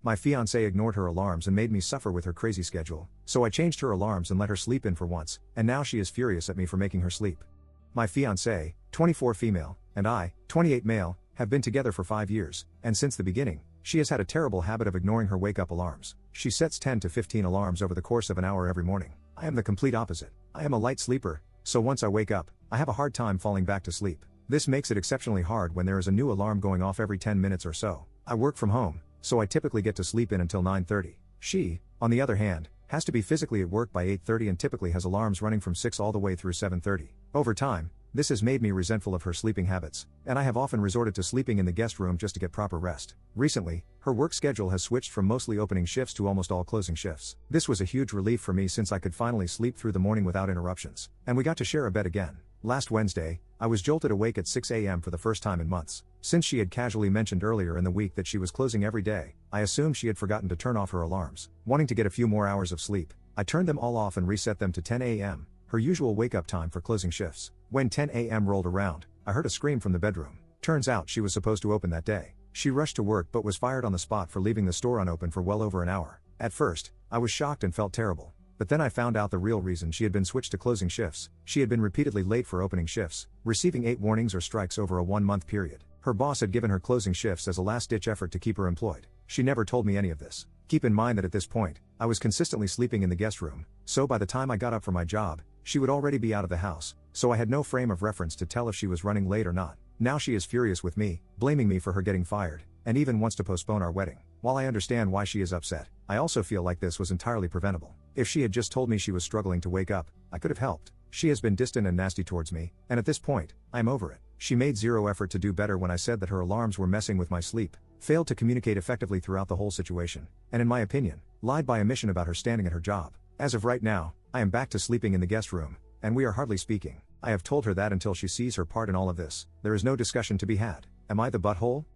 My fiancée ignored her alarms and made me suffer with her crazy schedule, so I changed her alarms and let her sleep in for once, and now she is furious at me for making her sleep. My fiancée, 24 female, and I, 28 male, have been together for 5 years, and since the beginning, she has had a terrible habit of ignoring her wake-up alarms. She sets 10 to 15 alarms over the course of an hour every morning. I am the complete opposite. I am a light sleeper, so once I wake up, I have a hard time falling back to sleep. This makes it exceptionally hard when there is a new alarm going off every 10 minutes or so. I work from home, so I typically get to sleep in until 9:30. She, on the other hand, has to be physically at work by 8:30 and typically has alarms running from 6 all the way through 7:30. Over time, this has made me resentful of her sleeping habits, and I have often resorted to sleeping in the guest room just to get proper rest. Recently, her work schedule has switched from mostly opening shifts to almost all closing shifts. This was a huge relief for me since I could finally sleep through the morning without interruptions, and we got to share a bed again. Last Wednesday, I was jolted awake at 6 a.m. for the first time in months. Since she had casually mentioned earlier in the week that she was closing every day, I assumed she had forgotten to turn off her alarms. Wanting to get a few more hours of sleep, I turned them all off and reset them to 10 a.m., her usual wake-up time for closing shifts. When 10 a.m. rolled around, I heard a scream from the bedroom. Turns out she was supposed to open that day. She rushed to work but was fired on the spot for leaving the store unopened for well over an hour. At first, I was shocked and felt terrible. But then I found out the real reason she had been switched to closing shifts. She had been repeatedly late for opening shifts, receiving 8 warnings or strikes over a 1-month period. Her boss had given her closing shifts as a last-ditch effort to keep her employed. She never told me any of this. Keep in mind that at this point, I was consistently sleeping in the guest room, so by the time I got up for my job, she would already be out of the house, so I had no frame of reference to tell if she was running late or not. Now she is furious with me, blaming me for her getting fired, and even wants to postpone our wedding. While I understand why she is upset, I also feel like this was entirely preventable. If she had just told me she was struggling to wake up, I could have helped. She has been distant and nasty towards me, and at this point, I'm over it. She made zero effort to do better when I said that her alarms were messing with my sleep, failed to communicate effectively throughout the whole situation, and in my opinion, lied by omission about her standing at her job. As of right now, I am back to sleeping in the guest room, and we are hardly speaking. I have told her that until she sees her part in all of this, there is no discussion to be had. Am I the butthole?